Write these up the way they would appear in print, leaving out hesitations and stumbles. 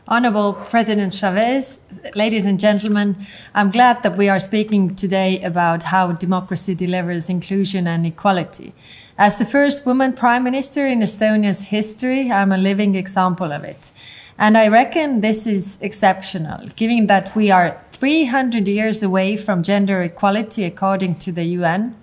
Honorable President Chavez, ladies and gentlemen, I'm glad that we are speaking today about how democracy delivers inclusion and equality. As the first woman Prime Minister in Estonia's history, I'm a living example of it. And I reckon this is exceptional, given that we are 300 years away from gender equality according to the UN.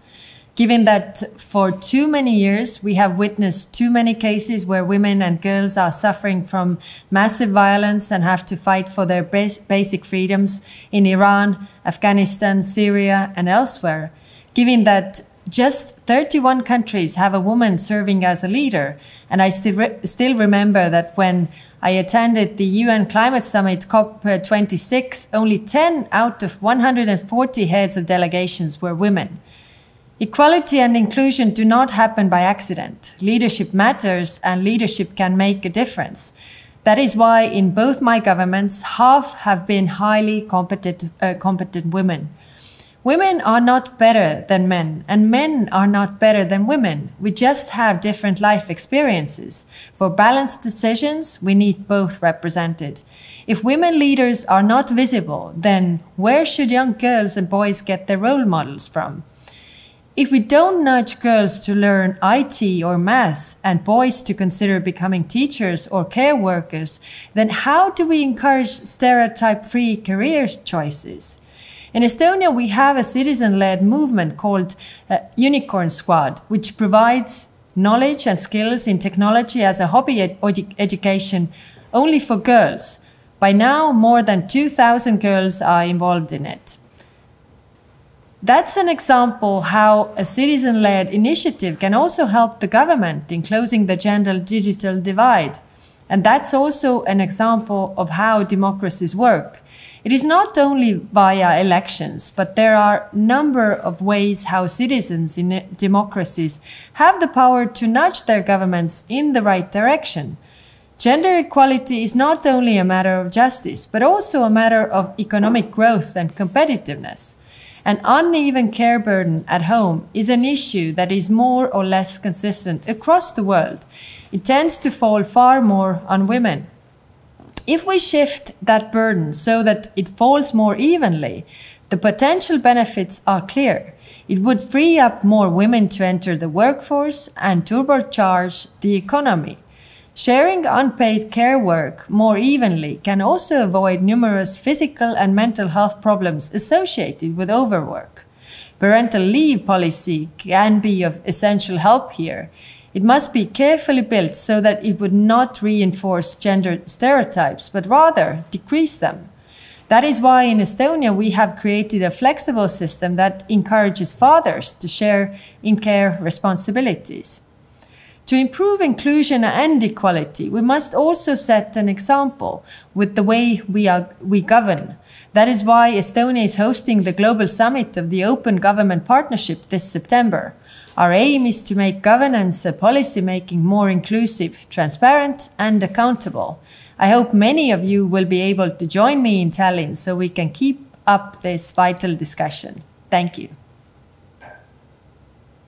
Given that for too many years we have witnessed too many cases where women and girls are suffering from massive violence and have to fight for their basic freedoms in Iran, Afghanistan, Syria and elsewhere. Given that just 31 countries have a woman serving as a leader, and I still remember that when I attended the UN Climate Summit COP26, only 10 out of 140 heads of delegations were women. Equality and inclusion do not happen by accident. Leadership matters and leadership can make a difference. That is why in both my governments, half have been highly competent women. Women are not better than men, and men are not better than women. We just have different life experiences. For balanced decisions, we need both represented. If women leaders are not visible, then where should young girls and boys get their role models from? If we don't nudge girls to learn IT or maths and boys to consider becoming teachers or care workers, then how do we encourage stereotype-free career choices? In Estonia, we have a citizen-led movement called Unicorn Squad, which provides knowledge and skills in technology as a hobby education only for girls. By now, more than 2,000 girls are involved in it. That's an example how a citizen-led initiative can also help the government in closing the gender digital divide. And that's also an example of how democracies work. It is not only via elections, but there are a number of ways how citizens in democracies have the power to nudge their governments in the right direction. Gender equality is not only a matter of justice, but also a matter of economic growth and competitiveness. An uneven care burden at home is an issue that is more or less consistent across the world. It tends to fall far more on women. If we shift that burden so that it falls more evenly, the potential benefits are clear. It would free up more women to enter the workforce and turbocharge the economy. Sharing unpaid care work more evenly can also avoid numerous physical and mental health problems associated with overwork. Parental leave policy can be of essential help here. It must be carefully built so that it would not reinforce gender stereotypes, but rather decrease them. That is why in Estonia we have created a flexible system that encourages fathers to share in care responsibilities. To improve inclusion and equality, we must also set an example with the way we govern. That is why Estonia is hosting the Global Summit of the Open Government Partnership this September. Our aim is to make governance and policy making more inclusive, transparent and accountable. I hope many of you will be able to join me in Tallinn so we can keep up this vital discussion. Thank you.